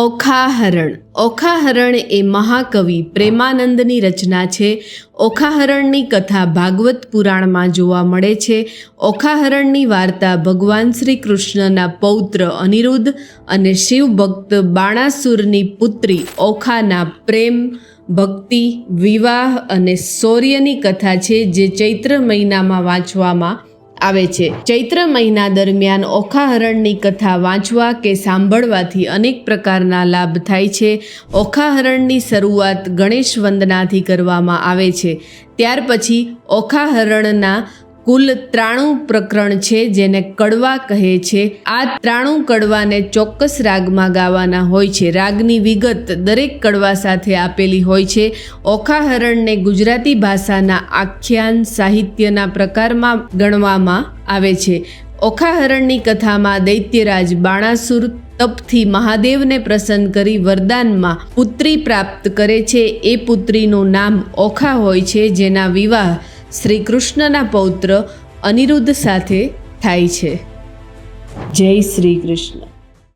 ઓખાહરણ. ઓખાહરણ એ મહાકવિ પ્રેમાનંદની રચના છે. ઓખાહરણની કથા ભાગવત પુરાણમાં જોવા મળે છે. ઓખાહરણની વાર્તા ભગવાન શ્રી કૃષ્ણના પૌત્ર અનિરુદ્ધ અને શિવ ભક્ત બાણાસુરની પુત્રી ઓખાના પ્રેમ, ભક્તિ, વિવાહ અને શૌર્યની કથા છે, જે ચૈત્ર મહિનામાં વાંચવામાં આવે છે. ચૈત્ર મહિના દરમિયાન ઓખાહરણની કથા વાંચવા કે સાંભળવાથી અનેક પ્રકારના લાભ થાય છે. ઓખાહરણની શરૂઆત ગણેશ વંદનાથી કરવામાં આવે છે. ત્યાર પછી ઓખાહરણના કુલ 93 પ્રકરણ છે, જેને કડવા કહે છે. આ 93 કડવાને ચોક્કસ રાગમાં ગાવાના હોય છે. રાગની વિગત દરેક કડવા સાથે આપેલી હોય છે. ઓખાહરણને ગુજરાતી ભાષાના આખ્યાન સાહિત્યના પ્રકારમાં ગણવામાં આવે છે. ઓખાહરણની કથામાં દૈત્યરાજ બાણાસુર તપથી મહાદેવને પ્રસન્ન કરી વરદાનમાં પુત્રી પ્રાપ્ત કરે છે. એ પુત્રીનું નામ ઓખા હોય છે, જેના વિવાહ શ્રી કૃષ્ણના પૌત્ર અનિરુદ્ધ સાથે થાય છે. જય શ્રી કૃષ્ણ.